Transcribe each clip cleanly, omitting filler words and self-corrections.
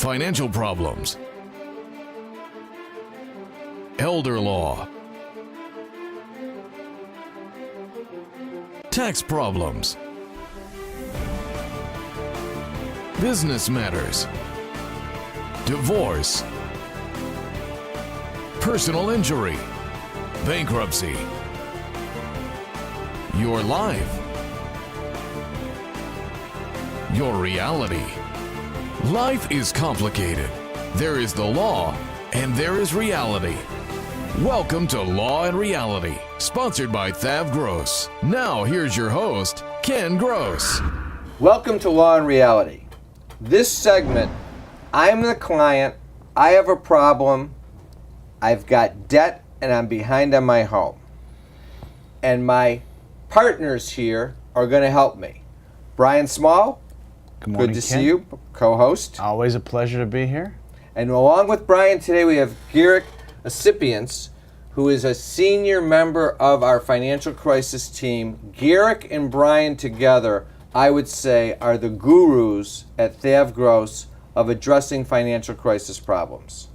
financial problems, elder law, tax problems, business matters, divorce, personal injury, bankruptcy, your life, your reality. Life is complicated. There is the law and there is reality. Welcome to Law and Reality, sponsored by Thav Gross. Now here's your host, Ken Gross. Welcome to Law and Reality. This segment, I'm the client, I have a problem, I've got debt, and I'm behind on my home. And my partners here are going to help me. Brian Small, good morning, good to Ken. see you, co-host. Always a pleasure to be here. And along with Brian today, we have Garrick Asipians, who is a senior member of our financial crisis team. Garrick and Brian together, I would say, are the gurus at Thav Gross of addressing financial crisis problems,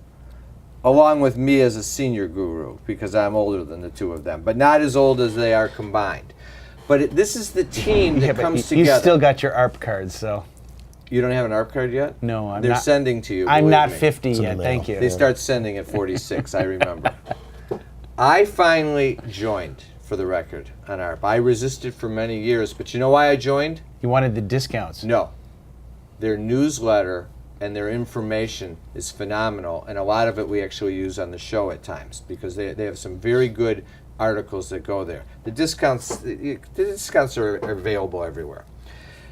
along with me as a senior guru, because I'm older than the two of them, but not as old as they are combined. But this is the team that comes together. You still got your ARP cards, so. You don't have an ARP card yet? No, I'm They're not. sending to you. I'm believe not me. 50 yet, thank you. They start sending at 46, I remember. I finally joined, for the record, on ARP. I resisted for many years, but you know why I joined? You wanted the discounts. No. Their newsletter and their information is phenomenal, and a lot of it we actually use on the show at times, because they have some very good articles that go there. The discounts are available everywhere.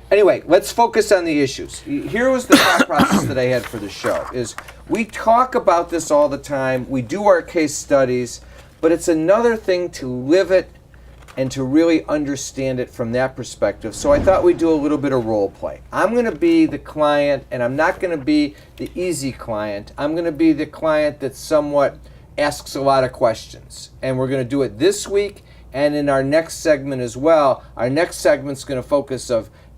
Anyway, let's focus on the issues. Here was the thought process that I had for the show, is we talk about this all the time, we do our case studies, but it's another thing to live it and to really understand it from that perspective. So I thought we'd do a little bit of role play. I'm going to be the client, and I'm not going to be the easy client. I'm going to be the client that somewhat asks a lot of questions. And we're going to do it this week and in our next segment as well. Our next segment's going to focus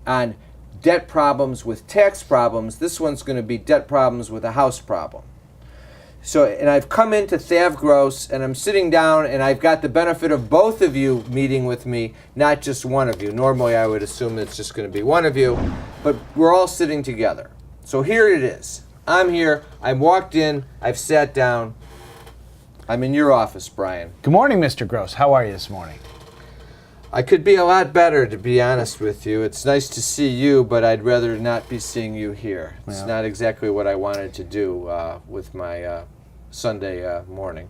on debt problems with tax problems. This one's going to be debt problems with a house problem. So, and I've come into Thav Gross, and I'm sitting down, and I've got the benefit of both of you meeting with me, not just one of you. Normally, I would assume it's just going to be one of you, but we're all sitting together. So here it is. I'm here. I walked in. I've sat down. I'm in your office, Brian. Good morning, Mr. Gross. How are you this morning? I could be a lot better, to be honest with you. It's nice to see you, but I'd rather not be seeing you here. It's not exactly what I wanted to do with my Sunday morning.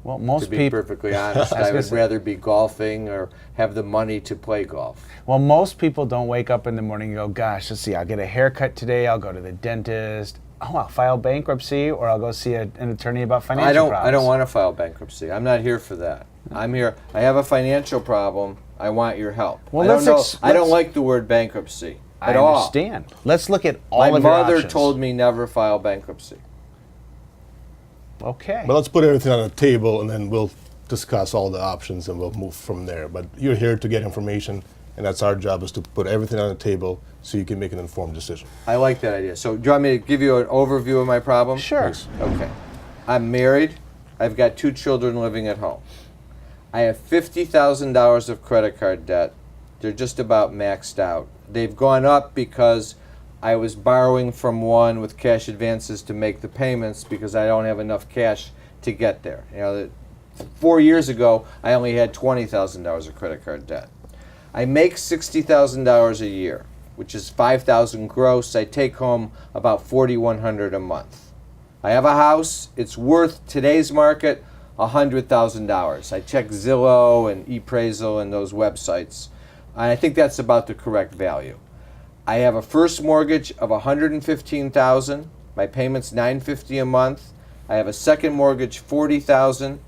Well, most To be people. perfectly honest, I would rather be golfing or have the money to play golf. Well, most people don't wake up in the morning and go, "Gosh, let's see. I'll get a haircut today. I'll go to the dentist. Oh, I'll file bankruptcy, or I'll go see an attorney about financial problems." I don't want to file bankruptcy. I'm not here for that. I'm here. I have a financial problem. I want your help. Well, I don't like the word bankruptcy at I all. understand. Let's look at all My of your mother options. told me never file bankruptcy. Okay. But let's put everything on the table, and then we'll discuss all the options, and we'll move from there. But you're here to get information, and that's our job, is to put everything on the table so you can make an informed decision. I like that idea. So do you want me to give you an overview of my problem? Sure. Please. Okay. I'm married. I've got 2 children living at home. I have $50,000 of credit card debt. They're just about maxed out. They've gone up because I was borrowing from one with cash advances to make the payments because I don't have enough cash to get there. 4 years ago, I only had $20,000 of credit card debt. I make $60,000 a year, which is $5,000 gross. I take home about $4,100 a month. I have a house. It's worth today's market $100,000. I check Zillow and ePraisal and those websites, and I think that's about the correct value. I have a first mortgage of $115,000. My payment's $950 a month. I have a second mortgage, $40,000.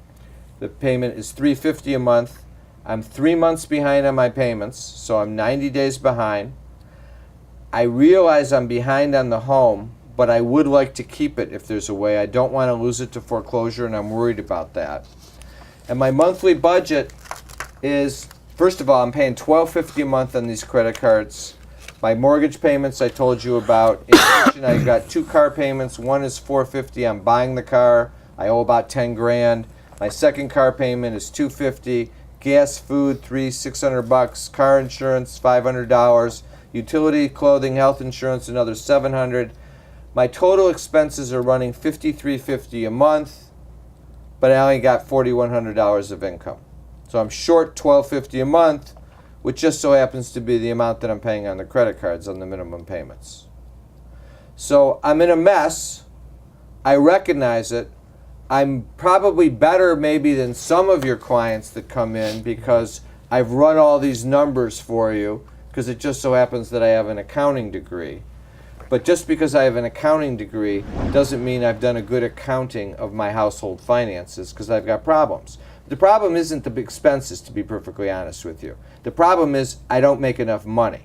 The payment is $350 a month. I'm 3 months behind on my payments, so I'm 90 days behind. I realize I'm behind on the home, but I would like to keep it if there's a way. I don't want to lose it to foreclosure, and I'm worried about that. And my monthly budget is, first of all, I'm paying $12.50 a month on these credit cards. My mortgage payments I told you about. In addition, I've got 2 car payments. One is $450. I'm buying the car. I owe about 10 grand. My second car payment is $250. Gas, food, $600. Car insurance, $500. Utility, clothing, health insurance, another $700. My total expenses are running $5,350 a month, but I only got $4,100 of income. So I'm short $1,250 a month, which just so happens to be the amount that I'm paying on the credit cards on the minimum payments. So I'm in a mess. I recognize it. I'm probably better maybe than some of your clients that come in because I've run all these numbers for you because it just so happens that I have an accounting degree. But just because I have an accounting degree doesn't mean I've done a good accounting of my household finances because I've got problems. The problem isn't the expenses, to be perfectly honest with you. The problem is I don't make enough money.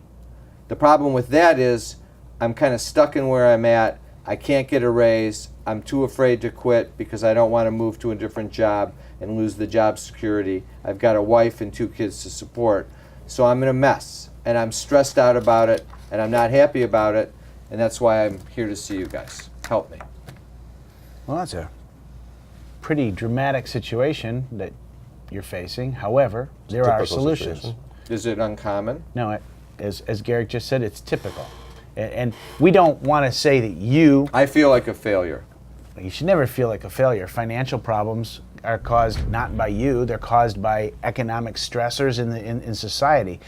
The problem with that is I'm kind of stuck in where I'm at. I can't get a raise. I'm too afraid to quit because I don't want to move to a different job and lose the job security. I've got a wife and 2 kids to support. So I'm in a mess, and I'm stressed out about it, and I'm not happy about it, and that's why I'm here to see you guys. Help me. Well, that's a pretty dramatic situation that you're facing. However, there are Typical solutions. situation. Is it uncommon? No, as Garrick just said, it's typical. And we don't want to say that you I feel like a failure. should never feel like a failure. Financial problems are caused not by you, they're caused by economic stressors in society.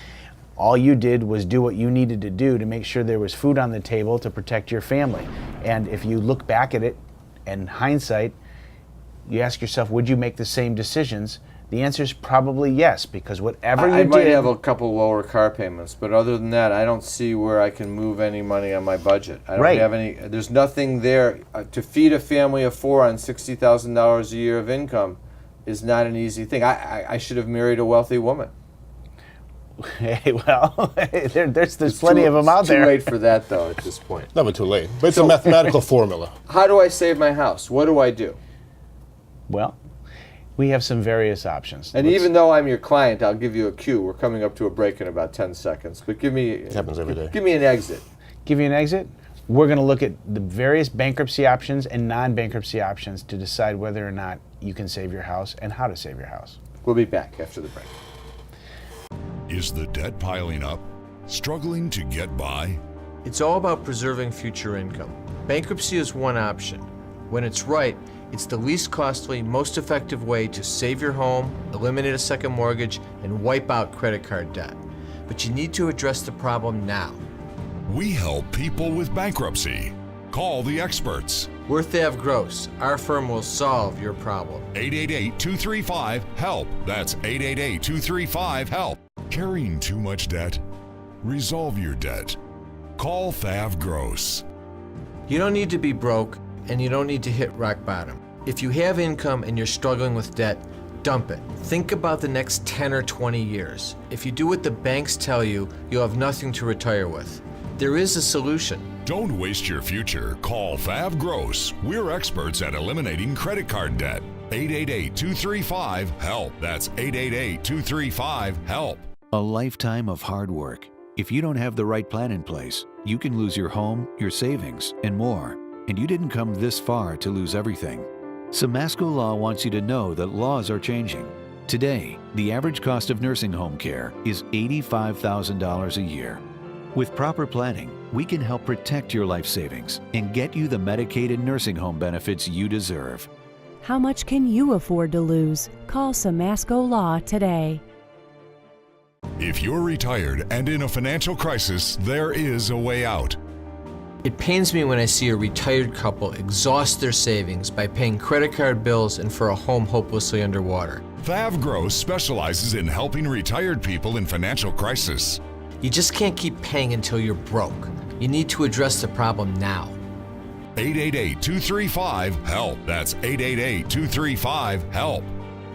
All you did was do what you needed to do to make sure there was food on the table to protect your family. And if you look back at it in hindsight, you ask yourself, would you make the same decisions? The answer is probably yes, because whatever you I might did, have a couple lower car payments, but other than that, I don't see where I can move any money on my budget. I don't Right. have any. There's nothing there to feed a family of 4 on $60,000 a year of income. Is not an easy thing. I should have married a wealthy woman. hey, well, there's plenty of them out It's there. too late for that though at this point. Never too late. But it's a mathematical formula. How do I save my house? What do I do? Well, we have some various options. And Let's- even though I'm your client, I'll give you a cue. We're coming up to a break in about 10 seconds, but give me It happens every day. give me an exit. give you an exit, we're going to look at the various bankruptcy options and non-bankruptcy options to decide whether or not you can save your house and how to save your house. We'll be back after the break. Is the debt piling up? Struggling to get by? It's all about preserving future income. Bankruptcy is one option. When it's right, it's the least costly, most effective way to save your home, eliminate a second mortgage, and wipe out credit card debt. But you need to address the problem now. We help people with bankruptcy. Call the experts. Worth Ave Gross. Our firm will solve your problem. 888-235-HELP. That's 888-235-HELP. Carrying too much debt? Resolve your debt. Call Thav Gross. You don't need to be broke, and you don't need to hit rock bottom. If you have income and you're struggling with debt, dump it. Think about the next 10 or 20 years. If you do what the banks tell you, you'll have nothing to retire with. There is a solution. Don't waste your future. Call Thav Gross. We're experts at eliminating credit card debt. 888-235-HELP. That's 888-235-HELP. A lifetime of hard work. If you don't have the right plan in place, you can lose your home, your savings, and more. And you didn't come this far to lose everything. Samasco Law wants you to know that laws are changing. Today, the average cost of nursing home care is $85,000 a year. With proper planning, we can help protect your life savings and get you the Medicaid and nursing home benefits you deserve. How much can you afford to lose? Call Samasco Law today. If you're retired and in a financial crisis, there is a way out. It pains me when I see a retired couple exhaust their savings by paying credit card bills and for a home hopelessly underwater. Thav Gross specializes in helping retired people in financial crisis. You just can't keep paying until you're broke. You need to address the problem now. 888-235-HELP. That's 888-235-HELP.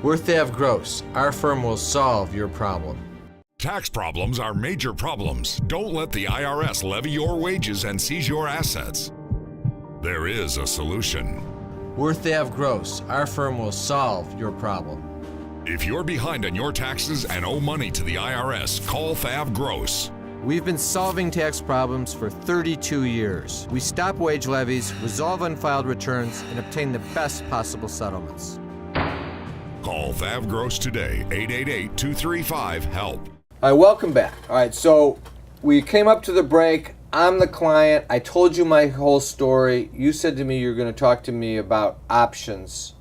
Worth Ave Gross. Our firm will solve your problem. Tax problems are major problems. Don't let the IRS levy your wages and seize your assets. There is a solution. Worth Ave Gross. Our firm will solve your problem. If you're behind on your taxes and owe money to the IRS, call Thav Gross. We've been solving tax problems for 32 years. We stop wage levies, resolve unfiled returns, and obtain the best possible settlements. Call Thav Gross today, 888-235-HELP. All right, welcome back. All right, so we came up to the break. I'm the client. I told you my whole story. You said to me you're going to talk to me about options.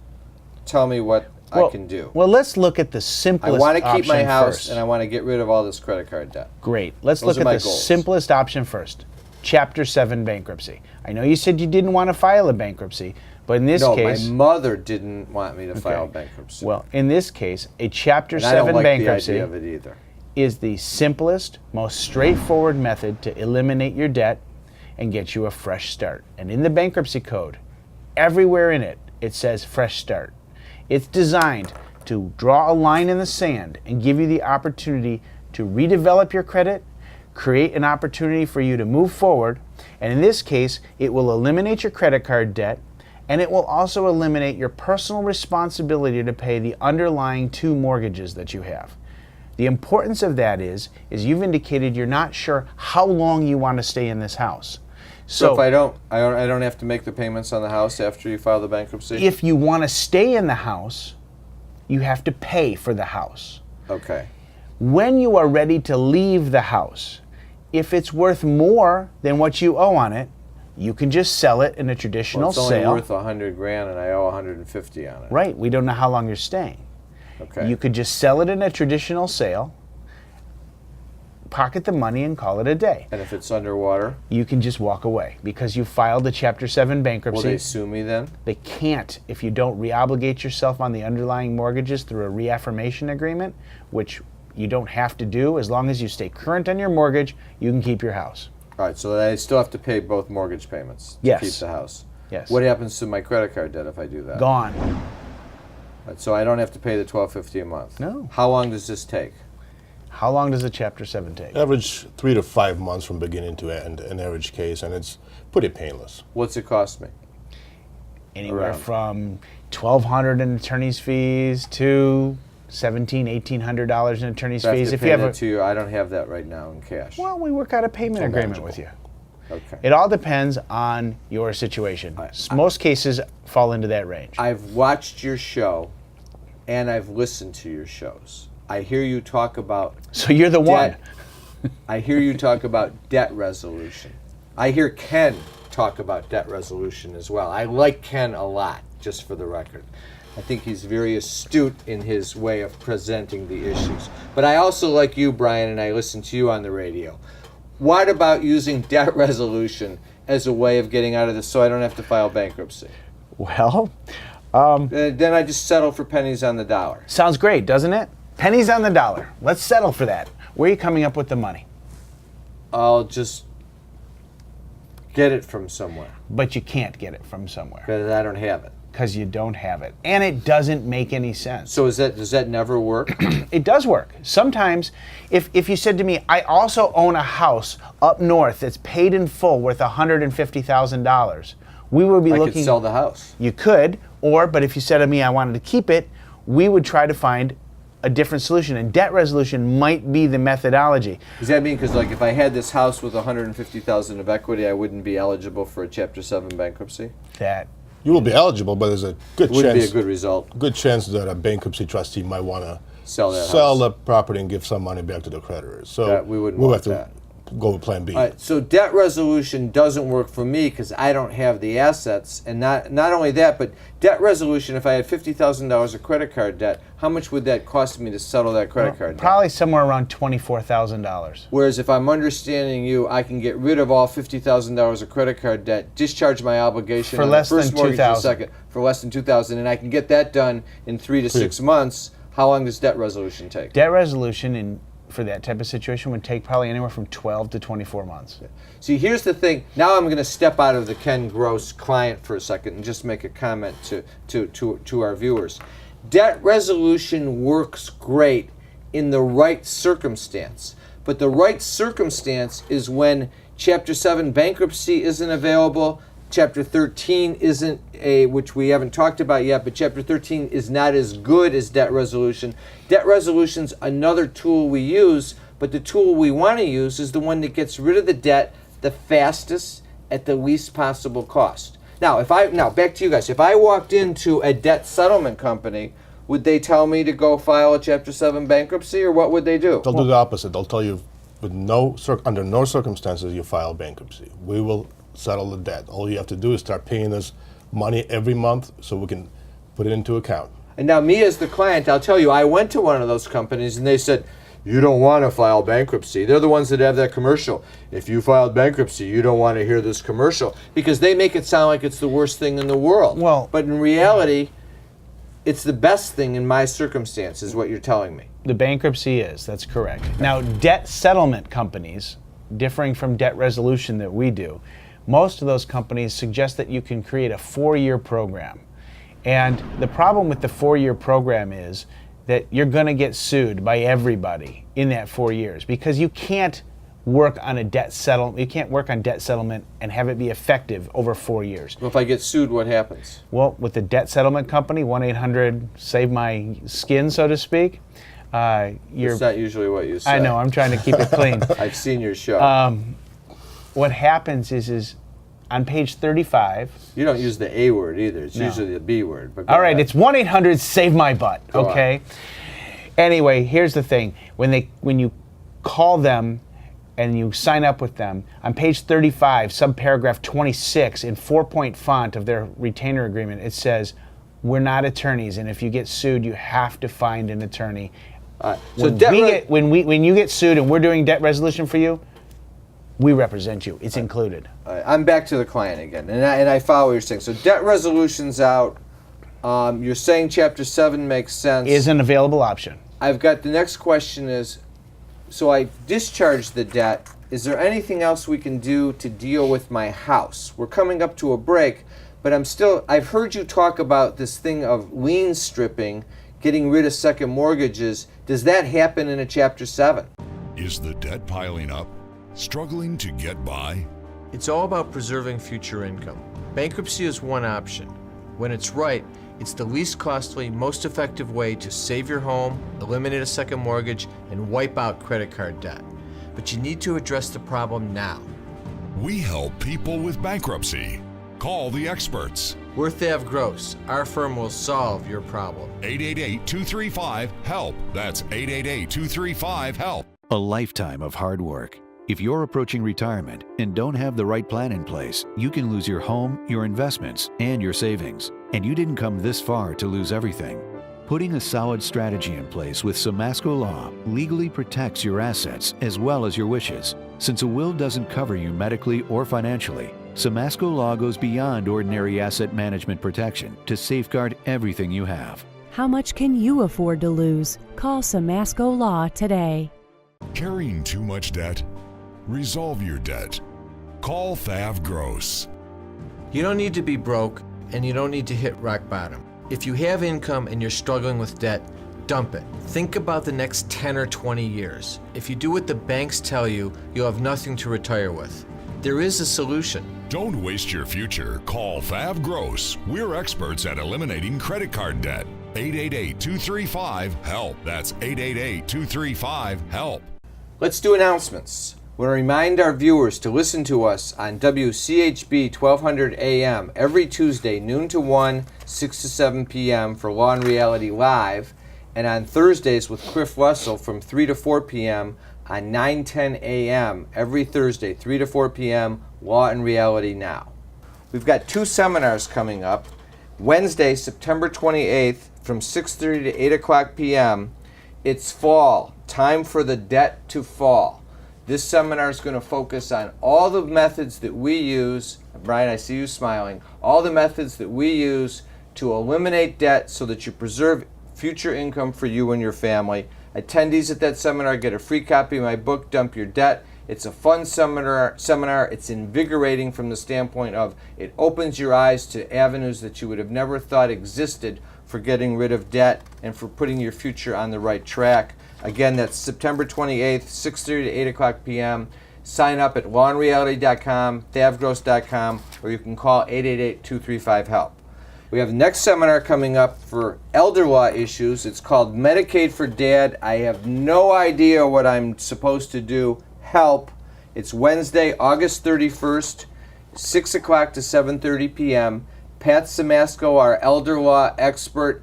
Tell me what I can do. Well, let's look at the I simplest want to keep my option house first. and I want to get rid of all this credit card debt. Great. Let's Those look are at my the goals. simplest option first. Chapter 7 bankruptcy. I know you said you didn't want to file a bankruptcy, but in this No, case... my mother didn't want me to file bankruptcy. Well, in this case, a Chapter and I don't 7 like bankruptcy the idea of it either. is the simplest, most straightforward method to eliminate your debt and get you a fresh start. And in the bankruptcy code, everywhere in it, it says fresh start. It's designed to draw a line in the sand and give you the opportunity to redevelop your credit, create an opportunity for you to move forward, and in this case, it will eliminate your credit card debt, and it will also eliminate your personal responsibility to pay the underlying 2 mortgages that you have. The importance of that is you've indicated you're not sure how long you want to stay in this house. So if I don't have to make the payments on the house after you file the bankruptcy? If you want to stay in the house, you have to pay for the house. Okay. When you are ready to leave the house, if it's worth more than what you owe on it, you can just sell it in a traditional Well, it's only sale. worth $100,000 and I owe $150 on it. Right, we don't know how long you're staying. Okay. You could just sell it in a traditional sale, pocket the money, and call it a day. And if it's underwater, You can just walk away because you filed a Chapter 7 will bankruptcy. they sue me then? They can't if you don't reobligate yourself on the underlying mortgages through a reaffirmation agreement, which you don't have to do. As long as you stay current on your mortgage, you can keep your house. All right, so I still have to pay both mortgage payments to Yes. keep the house. Yes. What happens to my credit card debt if I do that? Gone. Right, so I don't have to pay the $1,250 a month. No. How long does this take? How long does a Chapter 7 take? Average 3 to 5 months from beginning to end, an average case, and it's pretty painless. What's it cost me? Anywhere around. from $1,200 in attorney's fees to $1,700, $1,800 in attorney's So I have fees. to If pay you have that a, to you. I don't have that right now in cash. well, we work out a payment It's agreement manageable. with you. Okay. It all depends on your situation. Most cases fall into that range. I've watched your show and I've listened to your shows. I hear you talk about So you're the one. debt. I hear you talk about debt resolution. I hear Ken talk about debt resolution as well. I like Ken a lot, just for the record. I think he's very astute in his way of presenting the issues. But I also like you, Brian, and I listen to you on the radio. What about using debt resolution as a way of getting out of this so I don't have to file bankruptcy? Well, Then I just settle for pennies on the dollar. sounds great, doesn't it? Pennies on the dollar. Let's settle for that. Where are you coming up with the money? I'll just get it from somewhere But you can't get it from somewhere because I don't have it. because you don't have it. And it doesn't make any sense. So does that never work? It does work. Sometimes, if you said to me, I also own a house up north that's paid in full worth $150,000, we would be I looking. could sell the house. You could, but if you said to me, I wanted to keep it, we would try to find a different solution. And debt resolution might be the methodology. Does that mean because like if I had this house with $150,000 of equity, I wouldn't be eligible for a Chapter 7 bankruptcy? That You will be eligible, but there's a good Wouldn't be a chance. good result. Good chance that a bankruptcy trustee might want to Sell that sell house. the property and give some money back to the creditors. So That- we wouldn't we'll want have to that. go with Plan B. All right, so debt resolution doesn't work for me because I don't have the assets, and not only that, but debt resolution. If I had $50,000 of credit card debt, how much would that cost me to settle that credit card debt? probably somewhere around $24,000. Whereas if I'm understanding you, I can get rid of all $50,000 of credit card debt, discharge my obligation For on less the first than mortgage and the $2,000. second for less than $2,000, and I can get that done in 3 to 6 months. How long does debt resolution take? Debt resolution for that type of situation would take probably anywhere from 12 to 24 months. See, here's the thing. Now I'm going to step out of the Ken Gross client for a second and just make a comment to our viewers. Debt resolution works great in the right circumstance, but the right circumstance is when Chapter 7 bankruptcy isn't available, Chapter 13 isn't which we haven't talked about yet, but Chapter 13 is not as good as debt resolution. Debt resolution's another tool we use, But the tool we want to use is the one that gets rid of the debt the fastest at the least possible cost. Now, back to you guys. If I walked into a debt settlement company, would they tell me to go file a Chapter 7 bankruptcy, or what would they do? They'll do the opposite. They'll tell you, under no circumstances you file bankruptcy. We will settle the debt. All you have to do is start paying us money every month so we can put it into account. And now me as the client, I'll tell you, I went to one of those companies and they said, you don't want to file bankruptcy. They're the ones that have that commercial. If you filed bankruptcy, you don't want to hear this commercial, because they make it sound like it's the worst thing in the world. Well, but in reality, it's the best thing in my circumstance, is what you're telling me. The bankruptcy is, that's correct. Now, debt settlement companies, differing from debt resolution that we do, most of those companies suggest that you can create a 4-year program. And the problem with the 4-year program is that you're going to get sued by everybody in that 4 years, because you can't work on a debt settlement. You can't work on debt settlement and have it be effective over 4 years. Well, if I get sued, what happens? Well, with the debt settlement company, 1-800-SAVE-MY-SKIN, so to speak. It's not usually what you say. I know. I'm trying to keep it clean. I've seen your show. What happens is on page 35. You don't use the A word either. It's usually the B word. But all right, it's 1-800-SAVE-MY-BUTT. Okay. Anyway, here's the thing: when you call them and you sign up with them, on page 35, subparagraph 26, in 4-point font of their retainer agreement, it says, "We're not attorneys, and if you get sued, you have to find an attorney." When you get sued and we're doing debt resolution for you, we represent you. It's included. I'm back to the client again, and I follow what you're saying. So debt resolution's out. You're saying Chapter 7 makes sense. Is an available option. I've got the next question is, so I discharged the debt. Is there anything else we can do to deal with my house? We're coming up to a break, but I've heard you talk about this thing of lien stripping, getting rid of second mortgages. Does that happen in a Chapter 7? Is the debt piling up? Struggling to get by? It's all about preserving future income. Bankruptcy is one option. When it's right, it's the least costly, most effective way to save your home, eliminate a second mortgage, and wipe out credit card debt. But you need to address the problem now. We help people with bankruptcy. Call the experts. Worth Ave Gross. Our firm will solve your problem. 888-235-HELP. That's 888-235-HELP. A lifetime of hard work. If you're approaching retirement and don't have the right plan in place, you can lose your home, your investments, and your savings. And you didn't come this far to lose everything. Putting a solid strategy in place with Samasco Law legally protects your assets as well as your wishes. Since a will doesn't cover you medically or financially, Samasco Law goes beyond ordinary asset management protection to safeguard everything you have. How much can you afford to lose? Call Samasco Law today. Carrying too much debt? Resolve your debt. Call Thav Gross. You don't need to be broke, and you don't need to hit rock bottom. If you have income and you're struggling with debt, dump it. Think about the next 10 or 20 years. If you do what the banks tell you, you'll have nothing to retire with. There is a solution. Don't waste your future. Call Thav Gross. We're experts at eliminating credit card debt. 888-235-HELP. That's 888-235-HELP. Let's do announcements. We want to remind our viewers to listen to us on WCHB 1200 AM every Tuesday, noon to 1, 6 to 7 p.m. for Law and Reality Live, and on Thursdays with Cliff Russell from 3 to 4 p.m. on 9:10 a.m. every Thursday, 3 to 4 p.m., Law and Reality Now. We've got 2 seminars coming up. Wednesday, September 28th from 6:30 to 8 o'clock p.m. It's fall, time for the debt to fall. This seminar is going to focus on all the methods that we use. Brian, I see you smiling. All the methods that we use to eliminate debt so that you preserve future income for you and your family. Attendees at that seminar get a free copy of my book, Dump Your Debt. It's a fun seminar. It's invigorating from the standpoint of it opens your eyes to avenues that you would have never thought existed for getting rid of debt and for putting your future on the right track. Again, that's September 28th, 6:30 to 8 o'clock p.m. Sign up at lawandreality.com, thavgross.com, or you can call 888-235-HELP. We have the next seminar coming up for elder law issues. It's called Medicaid for Dad. I have no idea what I'm supposed to do. Help. It's Wednesday, August 31st, 6 o'clock to 7:30 p.m. Pat Simasko, our elder law expert,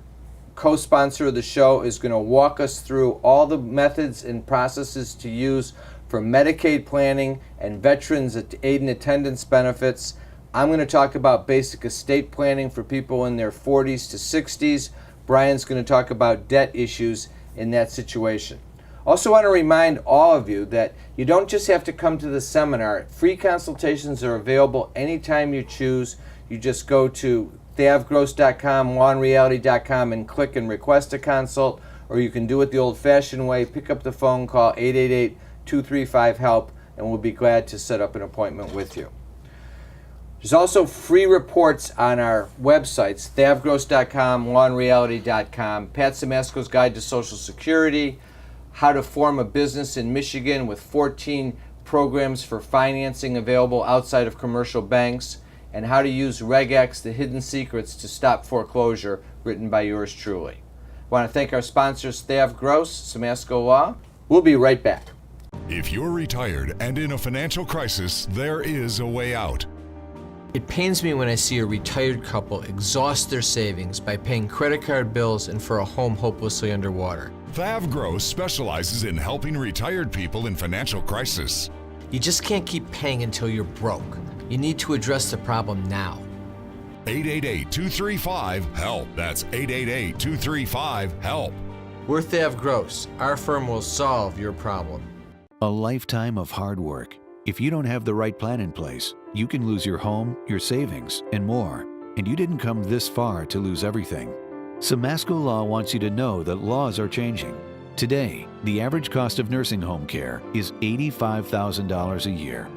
co-sponsor of the show, is going to walk us through all the methods and processes to use for Medicaid planning and veterans aid and attendance benefits. I'm going to talk about basic estate planning for people in their 40s to 60s. Brian's going to talk about debt issues in that situation. Also want to remind all of you that you don't just have to come to the seminar. Free consultations are available anytime you choose. You just go to thavgross.com, lawandreality.com, and click and request a consult, or you can do it the old-fashioned way. Pick up the phone, call 888-235-HELP, and we'll be glad to set up an appointment with you. There's also free reports on our websites, thavgross.com, lawandreality.com, Pat Simasko's Guide to Social Security, how to form a business in Michigan with 14 programs for financing available outside of commercial banks, and how to use Reg X, the hidden secrets to stop foreclosure, written by yours truly. I want to thank our sponsors, Thav Gross, Simasko Law. We'll be right back. If you're retired and in a financial crisis, there is a way out. It pains me when I see a retired couple exhaust their savings by paying credit card bills and for a home hopelessly underwater. Thav Gross specializes in helping retired people in financial crisis. You just can't keep paying until you're broke. You need to address the problem now. 888-235-HELP. That's 888-235-HELP. We're Thav Gross. Our firm will solve your problem. A lifetime of hard work. If you don't have the right plan in place, you can lose your home, your savings, and more. And you didn't come this far to lose everything. Simasko Law wants you to know that laws are changing. Today, the average cost of nursing home care is $85,000 a year.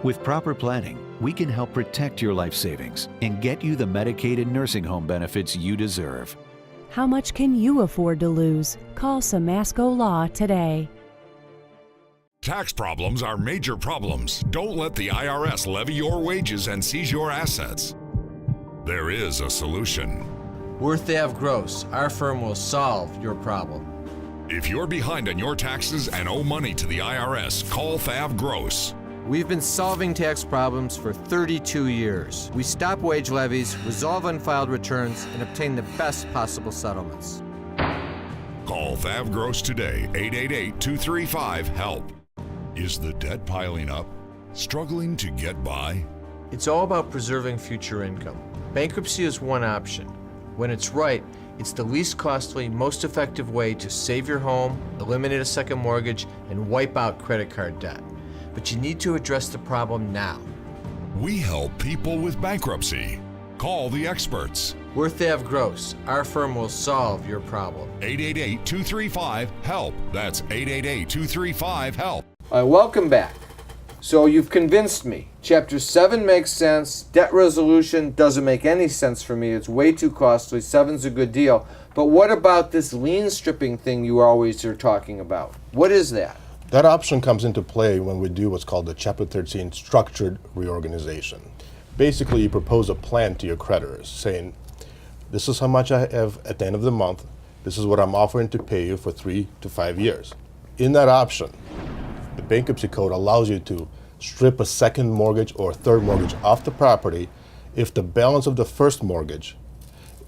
With proper planning, we can help protect your life savings and get you the Medicaid and nursing home benefits you deserve. How much can you afford to lose? Call Simasko Law today. Tax problems are major problems. Don't let the IRS levy your wages and seize your assets. There is a solution. We're Thav Gross. Our firm will solve your problem. If you're behind on your taxes and owe money to the IRS, call Thav Gross. We've been solving tax problems for 32 years. We stop wage levies, resolve unfiled returns, and obtain the best possible settlements. Call Thav Gross today, 888-235-HELP. Is the debt piling up? Struggling to get by? It's all about preserving future income. Bankruptcy is one option. When it's right, it's the least costly, most effective way to save your home, eliminate a second mortgage, and wipe out credit card debt. But you need to address the problem now. We help people with bankruptcy. Call the experts. We're Thav Gross. Our firm will solve your problem. 888-235-HELP. That's 888-235-HELP. Welcome back. So you've convinced me. Chapter 7 makes sense. Debt resolution doesn't make any sense for me. It's way too costly. 7's a good deal. But what about this lien stripping thing you always are talking about? What is that? That option comes into play when we do what's called the Chapter 13 structured reorganization. Basically, you propose a plan to your creditors saying, this is how much I have at the end of the month. This is what I'm offering to pay you for 3 to 5 years. In that option, the bankruptcy code allows you to strip a second mortgage or third mortgage off the property if the balance of the first mortgage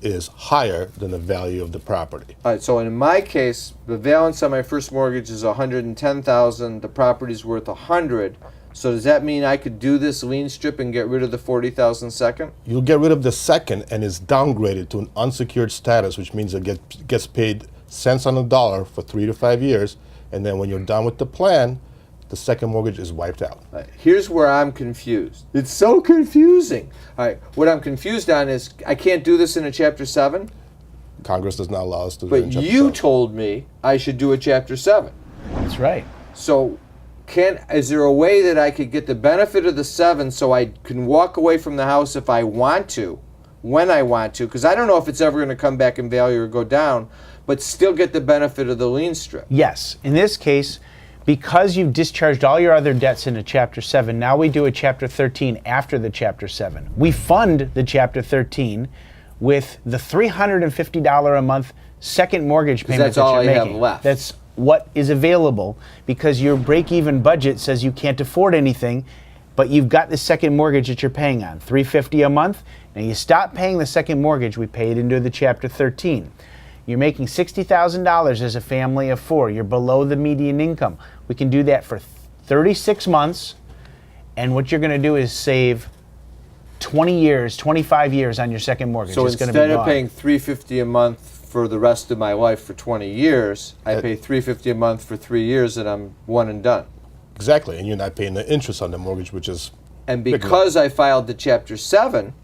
is higher than the value of the property. All right, so in my case, the balance on my first mortgage is $110,000. The property's worth $100,000. So does that mean I could do this lien strip and get rid of the $40,000 second? You'll get rid of the second and it's downgraded to an unsecured status, which means it gets paid cents on the dollar for 3 to 5 years. And then when you're done with the plan, the second mortgage is wiped out. All right, here's where I'm confused. It's so confusing. All right, what I'm confused on is I can't do this in a Chapter 7. Congress does not allow us to do it in But Chapter you 7. told me I should do a Chapter 7. That's right. So is there a way that I could get the benefit of the 7 so I can walk away from the house if I want to, when I want to? Because I don't know if it's ever going to come back in value or go down, but still get the benefit of the lien strip. Yes. In this case, because you've discharged all your other debts into Chapter 7, now we do a Chapter 13 after the Chapter 7. We fund the Chapter 13 with the $350 a month second mortgage payment that's that all you're I have making. left. That's what is available because your break-even budget says you can't afford anything, but you've got the second mortgage that you're paying on, $350 a month. Now you stop paying the second mortgage, we pay it into the Chapter 13. You're making $60,000 as a family of 4. You're below the median income. We can do that for 36 months, and what you're going to do is save 20 years, 25 years on your second mortgage. So It's gonna instead be of gone. paying $350 a month for the rest of my life for 20 years, I pay $350 a month for 3 years and I'm one and done. Exactly, and you're not paying the interest on the mortgage, which is And because I filed the Chapter 7,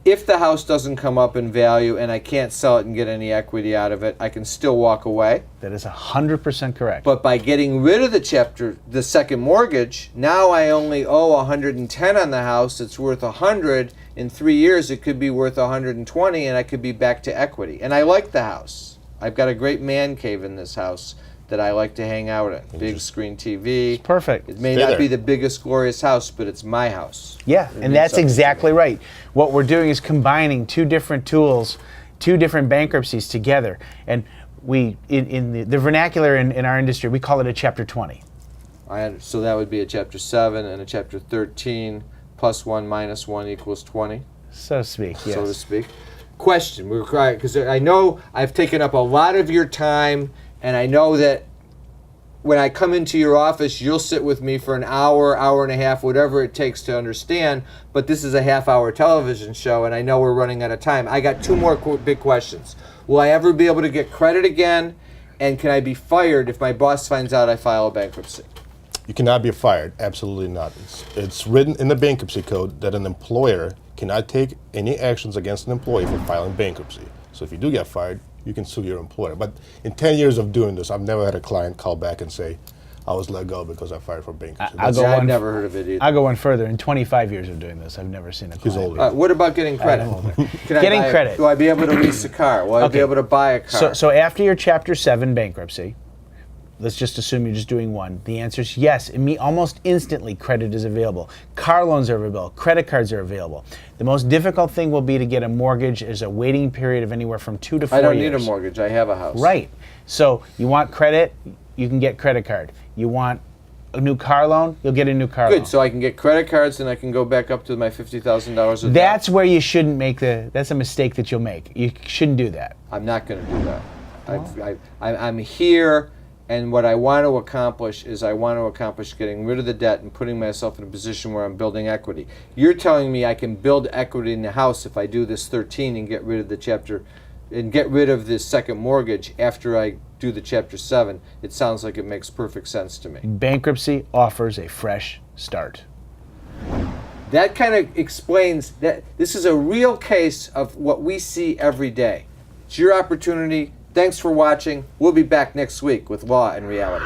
if the house doesn't come up in value and I can't sell it and get any equity out of it, I can still walk away. That is 100% correct. But by getting rid of the second mortgage, now I only owe 110 on the house. It's worth 100. In 3 years, it could be worth 120, and I could be back to equity. And I like the house. I've got a great man cave in this house that I like to hang out in. Big screen TV. It's perfect. It may Stay not there. be the biggest, glorious house, but it's my house. Yeah, It and means that's something to exactly me. right. What we're doing is combining two different tools, two different bankruptcies together. And we, in the vernacular in our industry, we call it a Chapter 20. So that would be a Chapter 7 and a Chapter 13, plus 1 minus 1 equals 20. So to speak, yes. So to speak. Question, because I know I've taken up a lot of your time, and I know that when I come into your office, you'll sit with me for an hour, hour and a half, whatever it takes to understand, but this is a half-hour television show, and I know we're running out of time. I got two more big questions. Will I ever be able to get credit again, and can I be fired if my boss finds out I file a bankruptcy? you cannot be fired. Absolutely not. It's written in the bankruptcy code that an employer cannot take any actions against an employee for filing bankruptcy. So if you do get fired, you can sue your employer. But in 10 years of doing this, I've never had a client call back and say, I was let go because I fired for bankruptcy. I'll go I've one- never heard of it either. I'll go one further. In 25 years of doing this, I've never seen a He's client. older. What about getting credit? Can I Getting buy credit. Will I be able to lease a car? Will I be Okay. able to buy a car? So after your Chapter 7 bankruptcy, let's just assume you're just doing one. The answer is yes. Almost instantly, credit is available. Car loans are available. Credit cards are available. The most difficult thing will be to get a mortgage. There's a waiting period of anywhere from 2 to 4 I years. don't need a mortgage. I have a house. Right. So you want credit, you can get credit card. You want a new car loan, you'll get a new car loan. Good. So I can get credit cards and I can go back up to my $50,000 of debt. That's where you shouldn't make that's a mistake that you'll make. You shouldn't do that. I'm not going to do that. I'm here, and what I want to accomplish is I want to accomplish getting rid of the debt and putting myself in a position where I'm building equity. You're telling me I can build equity in the house if I do this 13 and get rid of the chapter, and get rid of this second mortgage after I do the Chapter 7. It sounds like it makes perfect sense to me. Bankruptcy offers a fresh start. That kind of explains that this is a real case of what we see every day. It's your opportunity. Thanks for watching. We'll be back next week with Law and Reality.